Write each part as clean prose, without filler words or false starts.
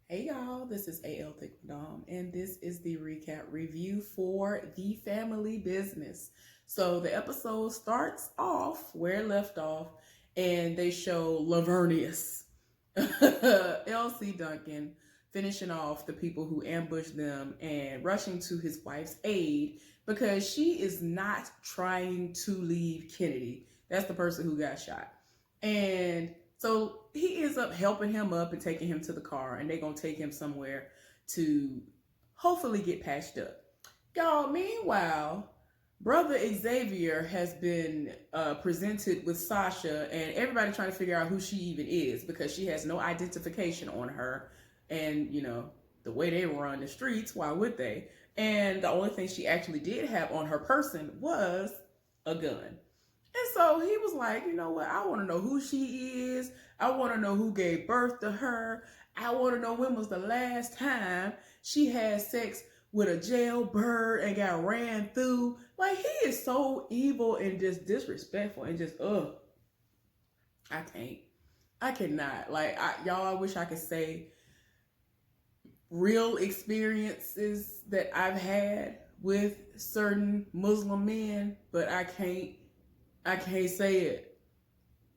Hey y'all, this is AL Thick Madame, and this is the recap review for The Family Business. So the episode starts off where it left off, and they show Lavernius, L.C. Duncan, finishing off the people who ambushed them and rushing to his wife's aid because she is not trying to leave Kennedy. That's the person who got shot. And so he ends up helping him up and taking him to the car, and they're going to take him somewhere to hopefully get patched up. Y'all, meanwhile, brother Xavier has been presented with Sasha, and everybody trying to figure out who she even is because she has no identification on her. And, the way they run the streets, why would they? And the only thing she actually did have on her person was a gun. And so he was like, you know what? I want to know who she is. I want to know who gave birth to her. I want to know when was the last time she had sex with a jailbird and got ran through. Like, he is so evil and just disrespectful and just, I can't. I cannot. Like, y'all, I wish I could say real experiences that I've had with certain Muslim men, but I can't say it.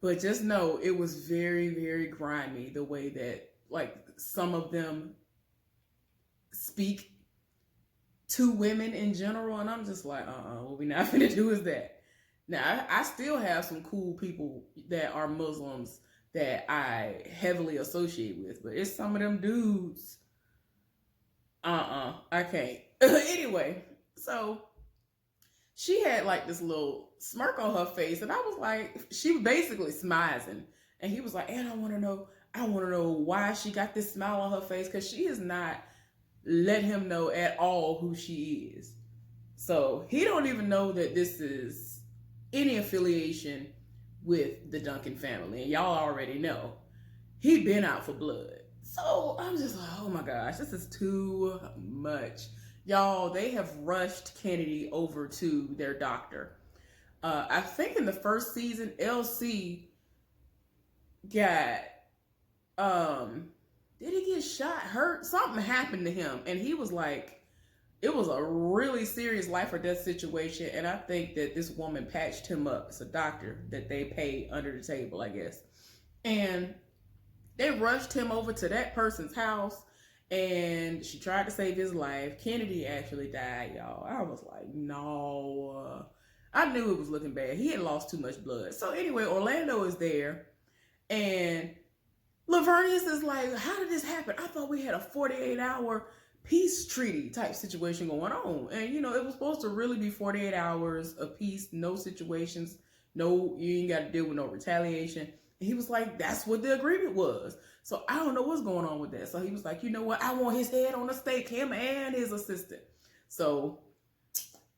But just know it was very, very grimy the way that like some of them speak to women in general. And I'm just like, what we not gonna do is that. Now, I still have some cool people that are Muslims that I heavily associate with, but it's some of them dudes. I can't. Anyway, so she had like this little smirk on her face, and I was like, she was basically smizing. And he was like, and I want to know why she got this smile on her face, because she has not let him know at all who she is. So he don't even know that this is any affiliation with the Duncan family, and y'all already know he been out for blood. So I'm just like, oh my gosh, this is too much. Y'all, they have rushed Kennedy over to their doctor. I think in the first season, LC got, did he get shot, hurt? Something happened to him. And he was like, it was a really serious life or death situation. And I think that this woman patched him up. It's a doctor that they pay under the table, I guess. And they rushed him over to that person's house, and she tried to save his life. Kennedy actually died, y'all. I was like, no. I knew it was looking bad. He had lost too much blood. So anyway, Orlando is there, and Lavernius is like, how did this happen? I thought we had a 48-hour peace treaty type situation going on. And, it was supposed to really be 48 hours of peace, no situations, no, you ain't got to deal with no retaliation. He was like, that's what the agreement was. So I don't know what's going on with that. So he was like, you know what? I want his head on a stake, him and his assistant. So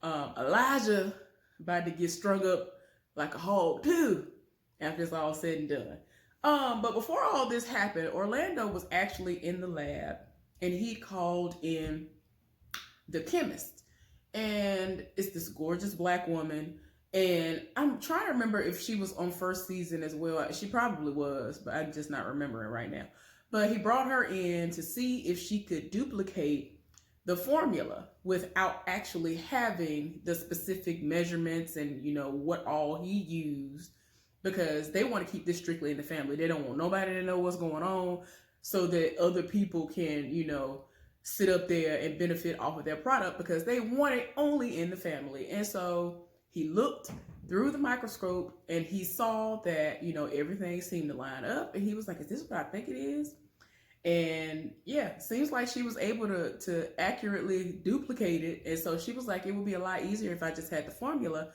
Elijah about to get strung up like a hog too, after it's all said and done. But before all this happened, Orlando was actually in the lab, and he called in the chemist. And it's this gorgeous black woman. And I'm trying to remember if she was on first season as well. She probably was, but I'm just not remembering right now. But he brought her in to see if she could duplicate the formula without actually having the specific measurements and, what all he used, because they want to keep this strictly in the family. They don't want nobody to know what's going on so that other people can, sit up there and benefit off of their product, because they want it only in the family. And so he looked through the microscope and he saw that, everything seemed to line up. And he was like, is this what I think it is? And yeah, seems like she was able to accurately duplicate it. And so she was like, it would be a lot easier if I just had the formula.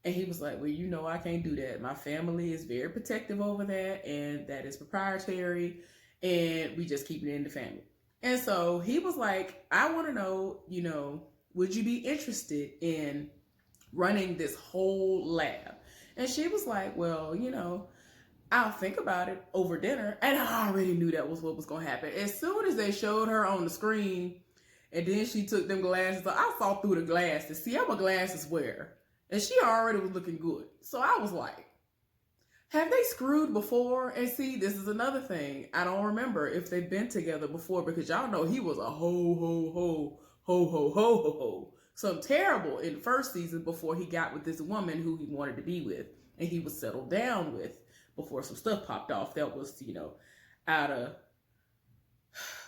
And he was like, well, I can't do that. My family is very protective over that, and that is proprietary, and we just keep it in the family. And so he was like, I want to know, would you be interested in running this whole lab? And she was like, well, I'll think about it over dinner. And I already knew that was what was going to happen. As soon as they showed her on the screen, and then she took them glasses, I saw through the glasses. See, I'm a glasses wearer, and she already was looking good. So I was like, Have they screwed before? And see, this is another thing. I don't remember if they've been together before because y'all know he was a ho. Something terrible in the first season before he got with this woman who he wanted to be with and he was settled down with before some stuff popped off that was, out of,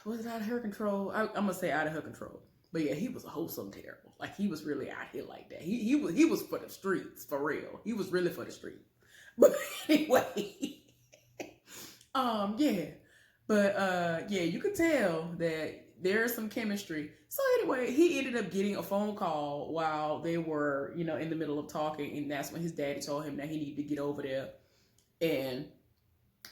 was it out of her control? I'm going to say out of her control. But yeah, he was a whole something terrible. Like he was really out here like that. He was for the streets, for real. He was really for the streets. But anyway, yeah. But yeah, you could tell that there's some chemistry. So anyway, he ended up getting a phone call while they were, in the middle of talking, and that's when his daddy told him that he needed to get over there and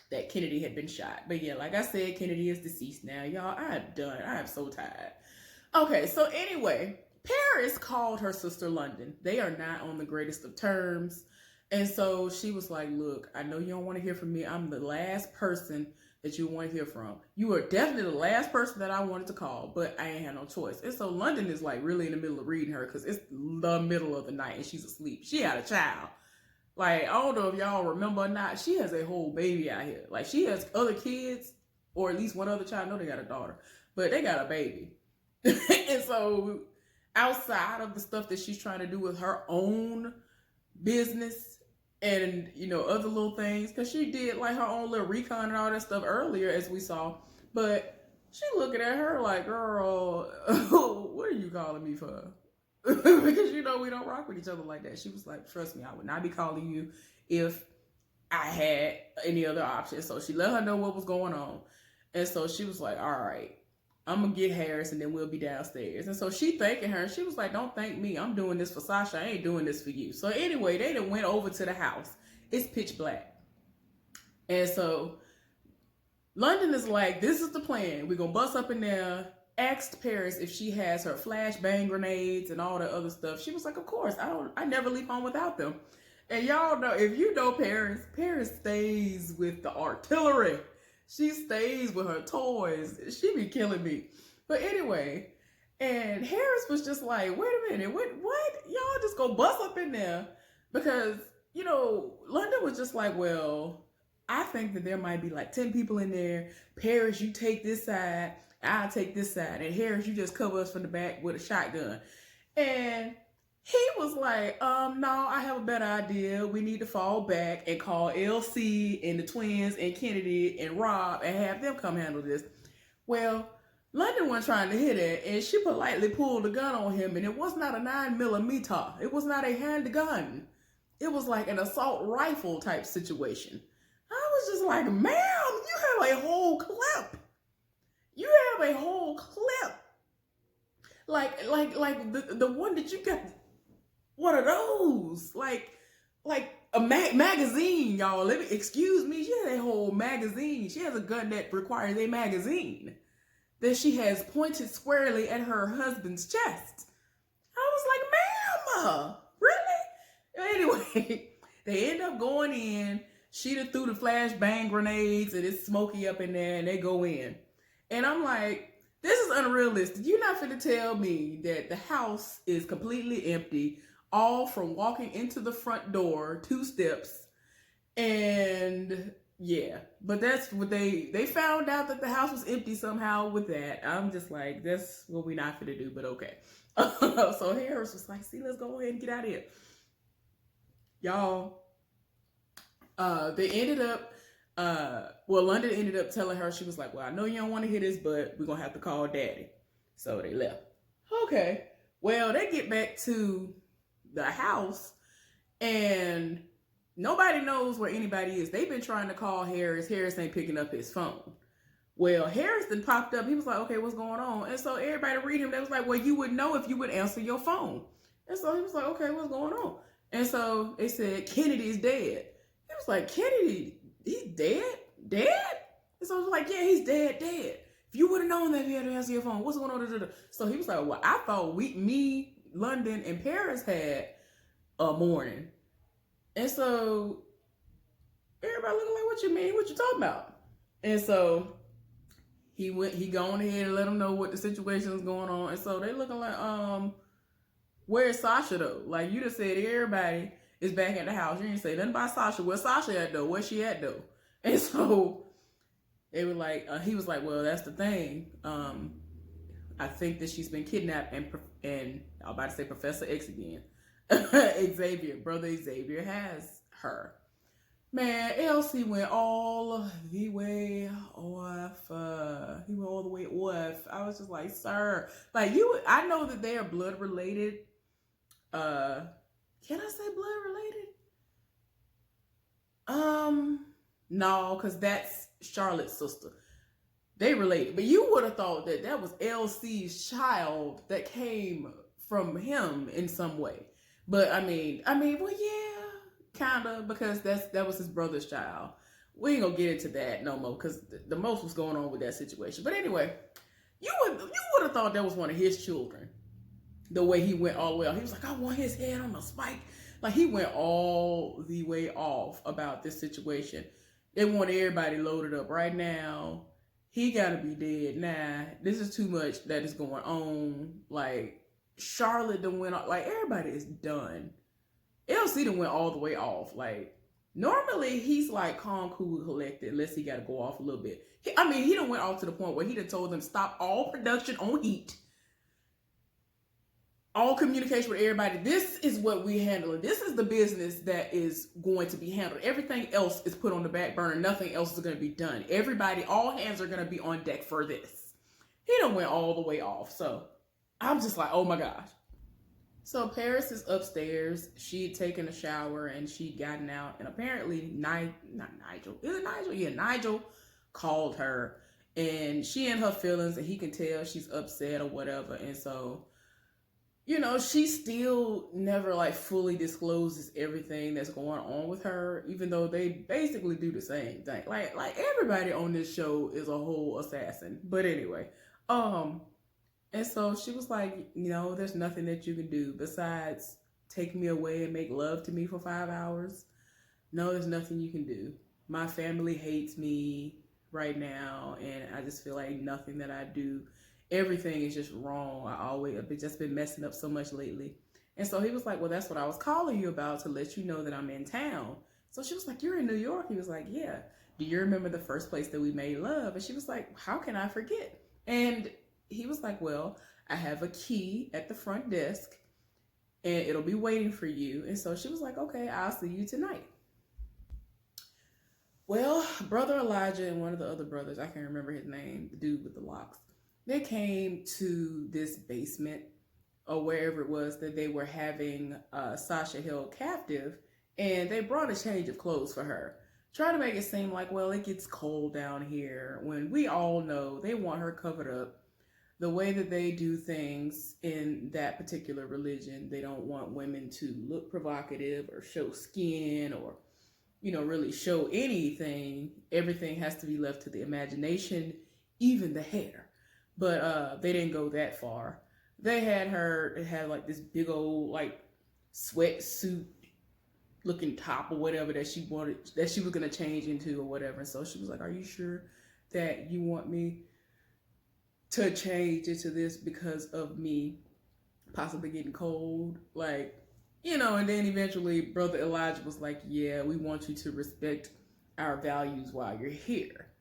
that Kennedy had been shot. But yeah, like I said, Kennedy is deceased now. Y'all, I am done. I am so tired. Okay, so anyway, Paris called her sister London. They are not on the greatest of terms. And so she was like, look, I know you don't want to hear from me. I'm the last person that you want to hear from. You are definitely the last person that I wanted to call, but I ain't had no choice. And so London is like really in the middle of reading her because it's the middle of the night and she's asleep. She had a child. Like, I don't know if y'all remember or not. She has a whole baby out here. Like, she has other kids, or at least one other child. I know they got a daughter, but they got a baby. And so outside of the stuff that she's trying to do with her own business, and other little things, because she did like her own little recon and all that stuff earlier as we saw, but she looking at her like, girl, what are you calling me for? Because we don't rock with each other like that. She was like, trust me, I would not be calling you if I had any other option. So she let her know what was going on, and so she was like, all right, I'm gonna get Harris and then we'll be downstairs. And so she thanking her. She was like, don't thank me. I'm doing this for Sasha. I ain't doing this for you. So anyway, they done went over to the house. It's pitch black. And so London is like, this is the plan. We're gonna bust up in there. Asked Paris if she has her flashbang grenades and all the other stuff. She was like, of course. I never leave home without them. And y'all know, if you know Paris stays with the artillery. She stays with her toys. She be killing me. But anyway, and Harris was just like, wait a minute, what? Y'all just go bust up in there? Because, London was just like, well, I think that there might be like 10 people in there. Paris, you take this side. I'll take this side. And Harris, you just cover us from the back with a shotgun. And he was like, no, I have a better idea. We need to fall back and call LC and the twins and Kennedy and Rob and have them come handle this. Well, London wasn't trying to hit it, and she politely pulled the gun on him, and it was not a 9mm. It was not a handgun. It was like an assault rifle type situation. I was just like, ma'am, you have a whole clip. You have a whole clip. Like the one that you got. One of those, like a magazine, y'all. Excuse me. She has a whole magazine. She has a gun that requires a magazine that she has pointed squarely at her husband's chest. I was like, ma'am, really? Anyway, they end up going in. She done threw the flashbang grenades and it's smoky up in there, and they go in. And I'm like, this is unrealistic. You're not finna tell me that the house is completely empty, all from walking into the front door, 2 steps, and yeah. But that's what they found out, that the house was empty somehow with that. I'm just like, that's what we're not gonna do, but okay. So Harris was like, see, let's go ahead and get out of here. Y'all, they ended up, London ended up telling her, she was like, well, I know you don't want to hear this, but we're gonna have to call daddy. So they left. Okay. Well, they get back to the house and nobody knows where anybody is. They've been trying to call Harris. Harris ain't picking up his phone. Well, Harris then popped up. He was like, okay, what's going on? And so everybody read him. They was like, well, you would know if you would answer your phone. And so he was like, okay, what's going on? And so they said, Kennedy's dead. He was like, Kennedy, he's dead? Dead? And so I was like, yeah, he's dead. If you would have known that, you had to answer your phone. What's going on? So he was like, well, I thought me, London, and Paris had a morning. And so everybody looking like, what you mean? What you talking about? And so he gone ahead and let them know what the situation is going on. And so they looking like, where's Sasha though? Like, you just said everybody is back at the house. You didn't say nothing about Sasha. Where Sasha at though? Where she at though? And so they were like, he was like, well, that's the thing. I think that she's been kidnapped, and I'm about to say Professor X again. Xavier, brother Xavier has her. Man, LC went all the way off. He went all the way off. I was just like, sir, like I know that they are blood related. Can I say blood related? No, because that's Charlotte's sister. They related, but you would have thought that that was LC's child that came from him in some way. But I mean, well, yeah, kind of, because that was his brother's child. We ain't gonna get into that no more, because the most was going on with that situation. But anyway, you would have thought that was one of his children. The way he went all the way off, he was like, I want his head on a spike. Like, he went all the way off about this situation. They want everybody loaded up right now. He gotta be dead. Nah, this is too much that is going on. Like, Charlotte done went off. Like, everybody is done. LC done went all the way off. Like, normally he's like calm, cool, collected, unless he gotta go off a little bit. He done went off to the point where he done told them stop all production on heat. All communication with everybody. This is what we handle. This is the business that is going to be handled. Everything else is put on the back burner. Nothing else is going to be done. Everybody, all hands are going to be on deck for this. He done went all the way off. So I'm just like, oh my gosh. So Paris is upstairs. She had taken a shower and she'd gotten out. And apparently, Nigel. Is it Nigel? Yeah, Nigel called her. And she in her feelings, and he can tell she's upset or whatever. And so, you know, she still never like fully discloses everything that's going on with her, even though they basically do the same thing. Like everybody on this show is a whole assassin. But anyway, and so she was like, you know, there's nothing that you can do besides take me away and make love to me for 5 hours. No, there's nothing you can do. My family hates me right now, and I just feel like nothing that I do, everything is just wrong. I've just been messing up so much lately. And so he was like, well, that's what I was calling you about, to let you know that I'm in town. So she was like, you're in New York? He was like, yeah. Do you remember the first place that we made love? And she was like, how can I forget? And he was like, well, I have a key at the front desk and it'll be waiting for you. And so she was like, okay, I'll see you tonight. Well, brother Elijah and one of the other brothers, I can't remember his name, the dude with the locks, they came to this basement or wherever it was that they were having Sasha held captive, and they brought a change of clothes for her. Try to make it seem like, well, it gets cold down here, when we all know they want her covered up. The way that they do things in that particular religion, they don't want women to look provocative or show skin or, you know, really show anything. Everything has to be left to the imagination, even the hair. But they didn't go that far. They had her, it had like this big old like sweatsuit looking top or whatever that she wanted, that she was going to change into or whatever. And so she was like, are you sure that you want me to change into this because of me possibly getting cold? Like, you know, and then eventually brother Elijah was like, yeah, we want you to respect our values while you're here.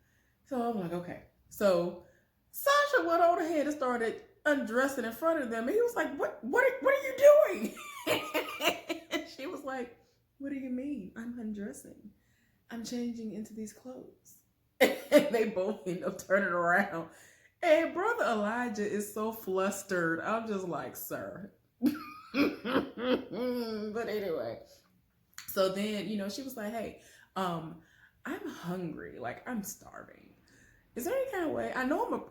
So I'm like, okay. So Sasha went on ahead and started undressing in front of them. And he was like, what are you doing? And she was like, what do you mean? I'm undressing. I'm changing into these clothes. And they both end up turning around. And brother Elijah is so flustered. I'm just like, sir. But anyway. So then, you know, she was like, hey, I'm hungry. Like, I'm starving. Is there any kind of way, I know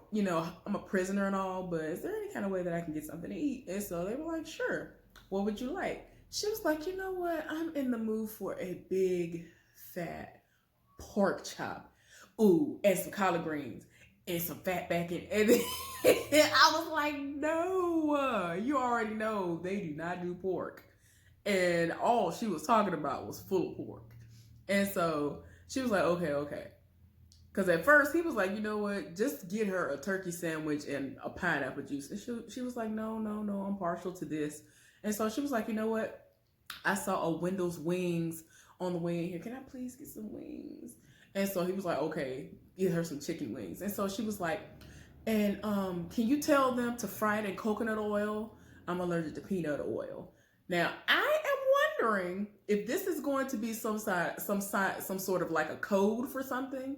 I'm a prisoner and all, but is there any kind of way that I can get something to eat? And so they were like, sure. What would you like? She was like, you know what? I'm in the mood for a big, fat pork chop. Ooh, and some collard greens and some fat bacon. And then I was like, no, you already know they do not do pork. And all she was talking about was full pork. And so she was like, okay. Because at first he was like, you know what, just get her a turkey sandwich and a pineapple juice. And she was like, no, I'm partial to this. And so she was like, you know what, I saw a Wendell's wings on the way in here. Can I please get some wings? And so he was like, okay, get her some chicken wings. And so she was like, and can you tell them to fry it in coconut oil? I'm allergic to peanut oil. Now I am wondering if this is going to be some sort of like a code for something,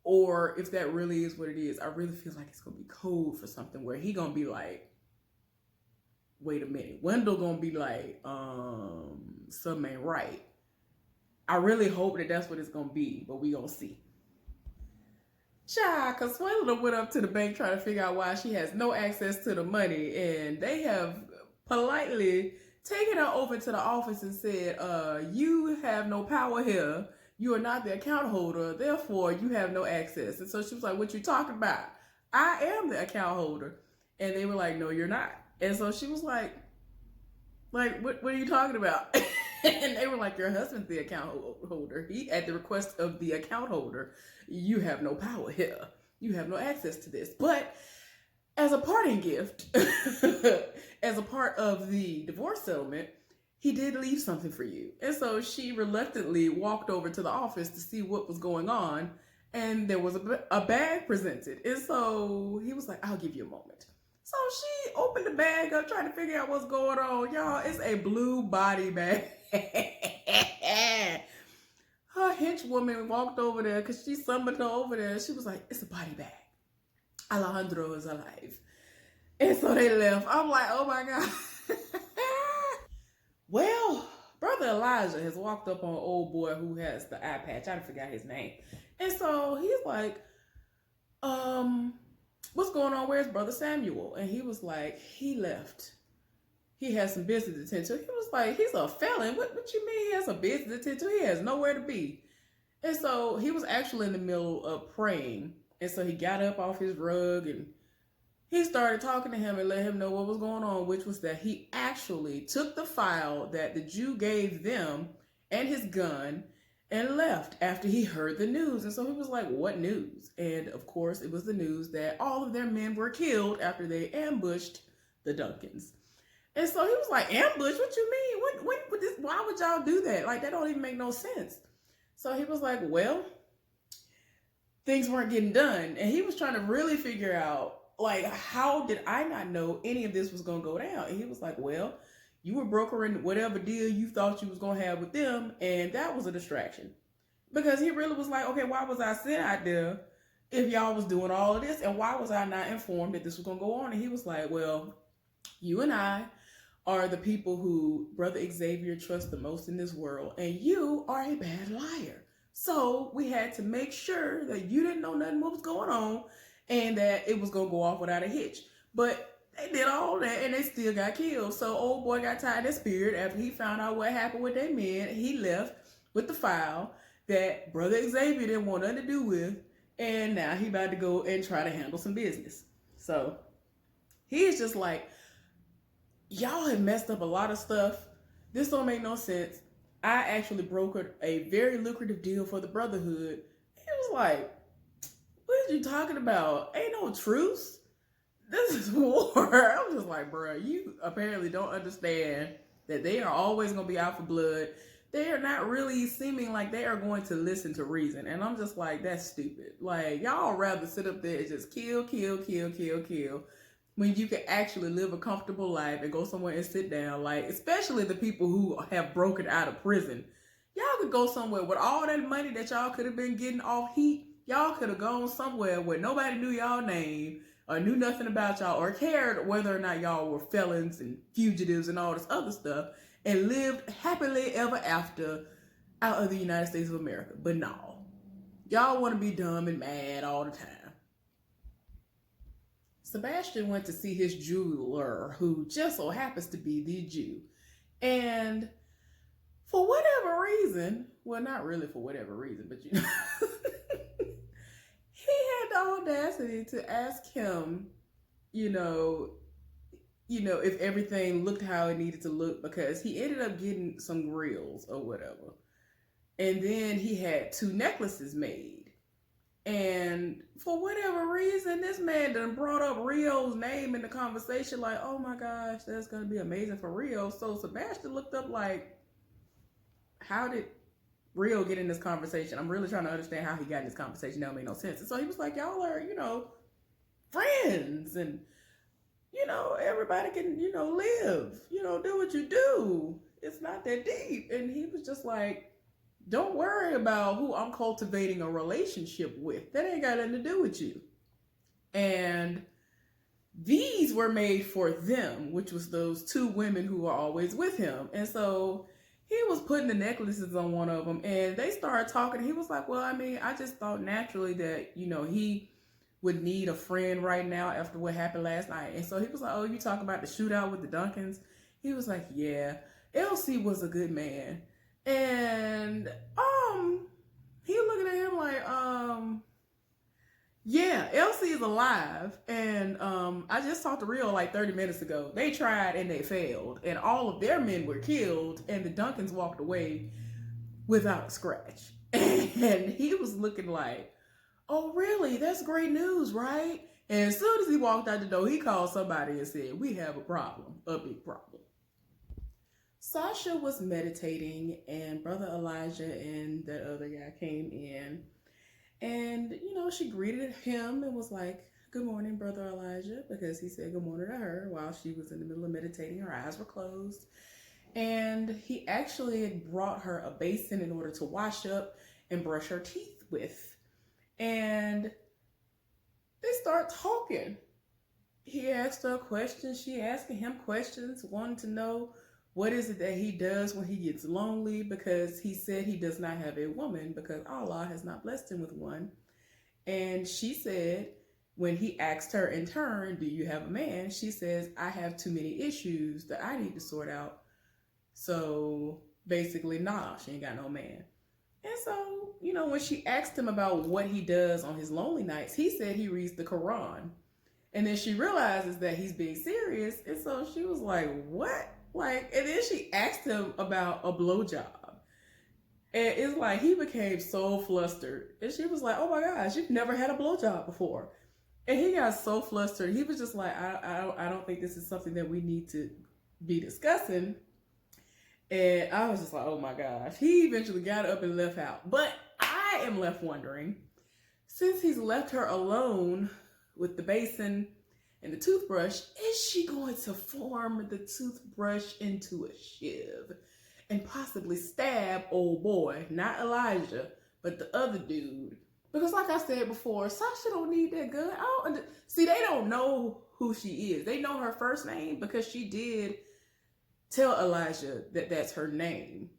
or if that really is what it is. I really feel like it's gonna be code for something where he gonna be like, wait a minute, Wendell gonna be like, something ain't right. I really hope that that's what it's gonna be, but we gonna see. Child, Consuela went up to the bank trying to figure out why she has no access to the money, and they have politely taken her over to the office and said, you have no power here. You are not the account holder, therefore you have no access. And so she was like, what you talking about? I am the account holder. And they were like, no, you're not. And so she was like, what are you talking about? And they were like, your husband's the account holder. He, at the request of the account holder, you have no power here. You have no access to this. But as a parting gift, as a part of the divorce settlement, he did leave something for you. And so she reluctantly walked over to the office to see what was going on. And there was a bag presented. And so he was like, I'll give you a moment. So she opened the bag up, trying to figure out what's going on. Y'all, it's a blue body bag. Her henchwoman walked over there because she summoned her over there. She was like, it's a body bag. Alejandro is alive. And so they left. I'm like, oh my God. Well, Brother Elijah has walked up on an old boy who has the eye patch. I forgot his name. And so he's like, what's going on? Where's Brother Samuel? And he was like, he left. He has some business to attend to. He was like, he's a felon. What you mean he has some business to attend to? He has nowhere to be. And so he was actually in the middle of praying. And so he got up off his rug and he started talking to him and let him know what was going on, which was that he actually took the file that the Jew gave them and his gun and left after he heard the news. And so he was like, what news? And of course, it was the news that all of their men were killed after they ambushed the Duncans. And so he was like, ambush? What you mean? Why would y'all do that? Like, that don't even make no sense. So he was like, well, things weren't getting done. And he was trying to really figure out, like, how did I not know any of this was going to go down? And he was like, well, you were brokering whatever deal you thought you was going to have with them, and that was a distraction. Because he really was like, okay, why was I sent out there if y'all was doing all of this? And why was I not informed that this was going to go on? And he was like, well, you and I are the people who Brother Xavier trusts the most in this world, and you are a bad liar. So we had to make sure that you didn't know nothing what was going on and that it was going to go off without a hitch. But they did all that and they still got killed. So old boy got tired of spirit after he found out what happened with their men. He left with the file that Brother Xavier didn't want nothing to do with. And now he about to go and try to handle some business. So he is just like, y'all have messed up a lot of stuff. This don't make no sense. I actually brokered a very lucrative deal for the Brotherhood. He was like, what are you talking about? Ain't no truce. This is war. I'm just like, bro, you apparently don't understand that they are always going to be out for blood. They are not really seeming like they are going to listen to reason. And I'm just like, that's stupid. Like, y'all rather sit up there and just kill, when you can actually live a comfortable life and go somewhere and sit down. Like, especially the people who have broken out of prison. Y'all could go somewhere with all that money that y'all could have been getting off heat. Y'all could have gone somewhere where nobody knew y'all name or knew nothing about y'all or cared whether or not y'all were felons and fugitives and all this other stuff and lived happily ever after out of the United States of America. But no, y'all want to be dumb and mad all the time. Sebastian went to see his jeweler, who just so happens to be the Jew. And for whatever reason, well, not really for whatever reason, but you know, he had the audacity to ask him, you know, if everything looked how it needed to look, because he ended up getting some grills or whatever. And then he had 2 necklaces made. And for whatever reason, this man done brought up Rio's name in the conversation, like, oh my gosh, that's gonna be amazing for Rio. So Sebastian looked up like, how did Rio get in this conversation? I'm really trying to understand how he got in this conversation. That don't make no sense. And so he was like, y'all are, friends, and everybody can, live, do what you do. It's not that deep. And he was just like, don't worry about who I'm cultivating a relationship with. That ain't got nothing to do with you. And these were made for them, which was those two women who were always with him. And so he was putting the necklaces on one of them, and they started talking. He was like, well, I just thought naturally that, he would need a friend right now after what happened last night. And so he was like, oh, you talk about the shootout with the Duncans? He was like, yeah, LC was a good man. And he looking at him like, yeah, LC is alive. And I just talked to Rio like 30 minutes ago. They tried and they failed. And all of their men were killed. And the Duncans walked away without a scratch. And he was looking like, oh, really? That's great news, right? And as soon as he walked out the door, he called somebody and said, we have a problem, a big problem. Sasha was meditating, and Brother Elijah and that other guy came in. And, she greeted him and was like, good morning, Brother Elijah, because he said good morning to her while she was in the middle of meditating. Her eyes were closed. And he actually had brought her a basin in order to wash up and brush her teeth with. And they start talking. He asked her questions. She asking him questions, wanting to know what is it that he does when he gets lonely, because he said he does not have a woman because Allah has not blessed him with one. And she said, when he asked her in turn, do you have a man? She says, I have too many issues that I need to sort out. So basically, nah, she ain't got no man. And so, when she asked him about what he does on his lonely nights, he said he reads the Quran. And then she realizes that he's being serious. And so she was like, what? And then she asked him about a blowjob. And it's like, he became so flustered. And she was like, oh my gosh, you've never had a blowjob before. And he got so flustered. He was just like, I don't think this is something that we need to be discussing. And I was just like, oh my gosh. He eventually got up and left out. But I am left wondering, since he's left her alone with the basin and the toothbrush, is she going to form the toothbrush into a shiv and possibly stab old boy, not Elijah, but the other dude? Because like I said before, Sasha don't need that gun. See, they don't know who she is. They know her first name because she did tell Elijah that that's her name.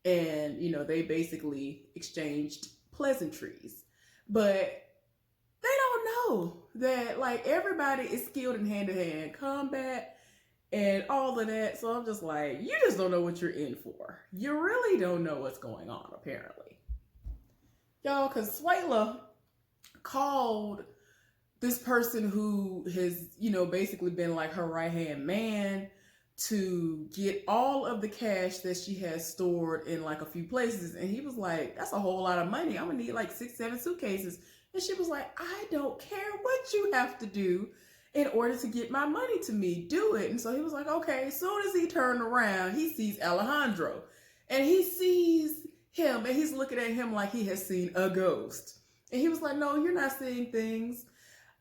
And, they basically exchanged pleasantries. But they don't know that, everybody is skilled in hand-to-hand combat and all of that. So I'm just like, you just don't know what you're in for. You really don't know what's going on, apparently. Y'all, Consuela called this person who has, basically been like her right-hand man to get all of the cash that she has stored in a few places. And he was like, that's a whole lot of money. I'm gonna need 6-7 suitcases. And she was like, I don't care what you have to do in order to get my money to me. Do it. And so he was like, okay. As soon as he turned around, he sees Alejandro. And he sees him, and he's looking at him like he has seen a ghost. And he was like, no, you're not seeing things.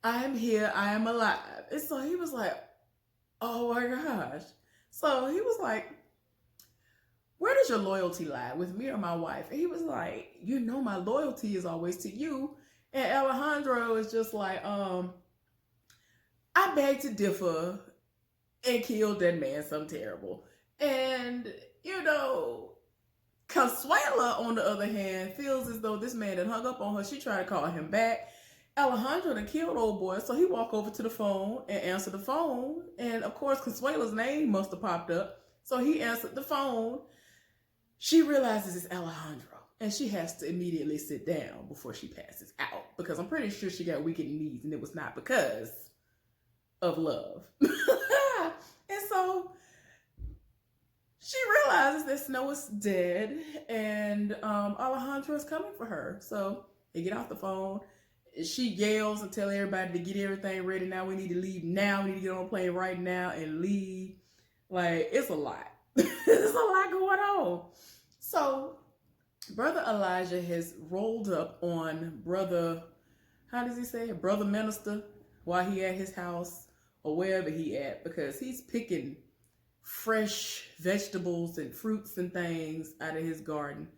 I am here. I am alive. And so he was like, oh my gosh. So he was like, where does your loyalty lie, with me or my wife? And he was like, my loyalty is always to you. And Alejandro is just like, I beg to differ, and killed that man something terrible. And, Consuela, on the other hand, feels as though this man had hung up on her. She tried to call him back. Alejandro done killed old boy, so he walked over to the phone and answered the phone. And of course, Consuela's name must have popped up. So he answered the phone. She realizes it's Alejandro, and she has to immediately sit down before she passes out, because I'm pretty sure she got weakened knees, and it was not because of love. And so she realizes that Snow is dead, and Alejandro is coming for her. So They get off the phone. She yells and tell everybody to get everything ready. Now we need to leave now. We need to get on a plane right now and leave. Like, it's a lot. There's a lot going on. So, Brother Elijah has rolled up on Brother, how does he say it? Brother Minister, while he at his house or wherever he at, because he's picking fresh vegetables and fruits and things out of his garden.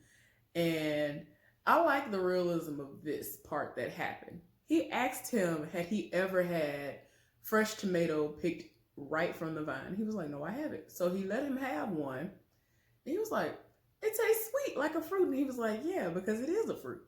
And I like the realism of this part that happened. He asked him, had he ever had fresh tomato picked right from the vine? He was like, no, I haven't. So he let him have one. And he was like, it tastes sweet like a fruit. And he was like, yeah, because it is a fruit.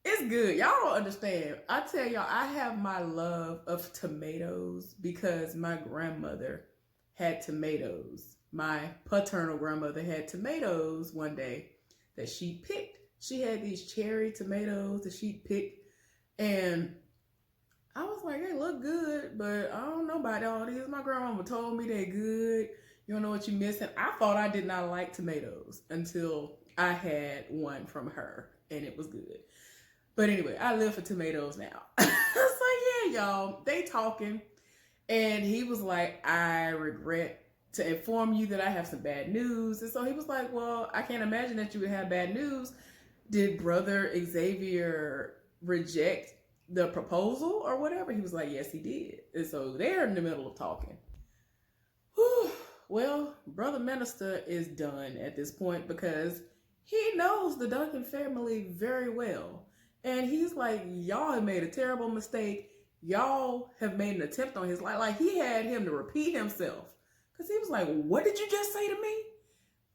It's good. Y'all don't understand. I tell y'all, I have my love of tomatoes because my grandmother had tomatoes. My paternal grandmother had tomatoes one day that she picked. She had these cherry tomatoes that she picked. And I was like, they look good, but I don't know about all these. My grandmama told me they're good. You don't know what you're missing. I thought I did not like tomatoes until I had one from her, and it was good. But anyway, I live for tomatoes now. So yeah, y'all, they talking. And he was like, I regret to inform you that I have some bad news. And so he was like, well, I can't imagine that you would have bad news. Did Brother Xavier reject the proposal or whatever? He was like, yes, he did. And so they're in the middle of talking. Whew. Well, Brother Minister is done at this point because he knows the Duncan family very well. And he's like, y'all have made a terrible mistake. Y'all have made an attempt on his life. Like, he had him to repeat himself. Because he was like, what did you just say to me?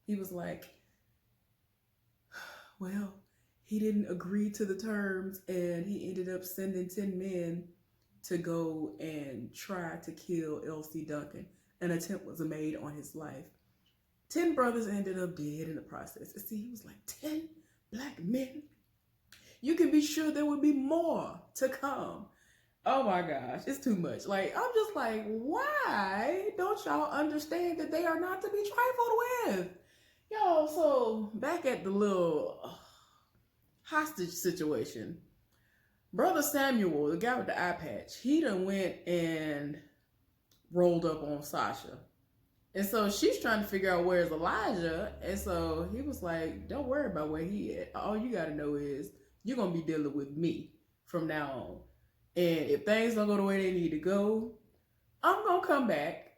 He was like, well, he didn't agree to the terms, and he ended up sending 10 men to go and try to kill L.C. Duncan. An attempt was made on his life. 10 brothers ended up dead in the process. And see, he was like, 10 black men? You can be sure there will be more to come. Oh my gosh, it's too much. Like, I'm just like, why don't y'all understand that they are not to be trifled with? Y'all, so back at the little hostage situation, Brother Samuel, the guy with the eye patch, he done went and rolled up on Sasha. And so she's trying to figure out where's Elijah. And so he was like, don't worry about where he at. All you got to know is you're going to be dealing with me from now on. And if things don't go the way they need to go, I'm going to come back.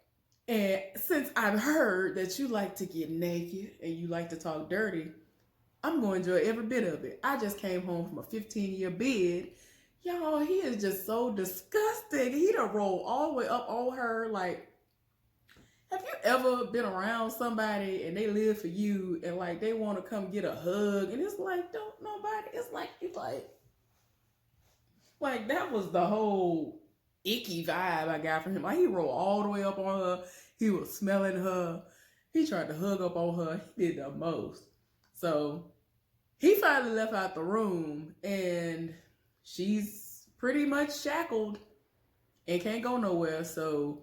And since I've heard that you like to get naked and you like to talk dirty, I'm going to enjoy every bit of it. I just came home from a 15-year bid. Y'all, he is just so disgusting. He done rolled all the way up on her. Like, have you ever been around somebody and they live for you and like they want to come get a hug and it's like, don't nobody, it's like, you like that was the whole icky vibe I got from him. Like, he rolled all the way up on her. He was smelling her. He tried to hug up on her. He did the most. So he finally left out the room and she's pretty much shackled and can't go nowhere. So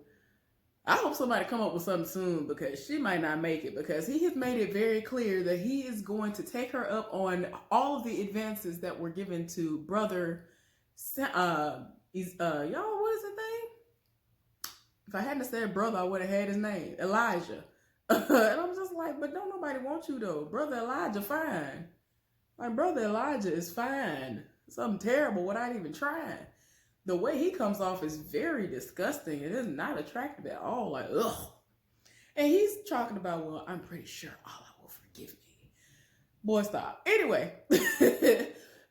I hope somebody come up with something soon because she might not make it, because he has made it very clear that he is going to take her up on all of the advances that were given to Brother y'all, what is his name? If I hadn't said brother, I would have had his name, Elijah. And I'm just like, but don't nobody want you though. Brother Elijah fine. Like, Brother Elijah is fine. Something terrible without even trying. The way he comes off is very disgusting. It is not attractive at all. Like, ugh. And he's talking about, well, I'm pretty sure Allah will forgive me. Boy, stop. Anyway,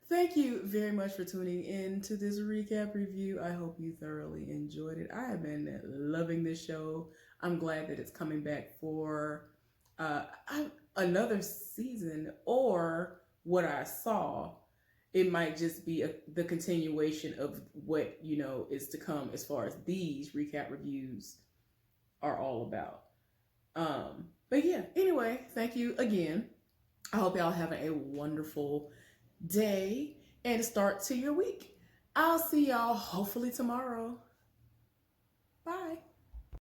thank you very much for tuning in to this recap review. I hope you thoroughly enjoyed it. I have been loving this show. I'm glad that it's coming back for another season, or what I saw. It might just be the continuation of what, is to come as far as these recap reviews are all about. But yeah, anyway, thank you again. I hope y'all having a wonderful day and start to your week. I'll see y'all hopefully tomorrow. Bye.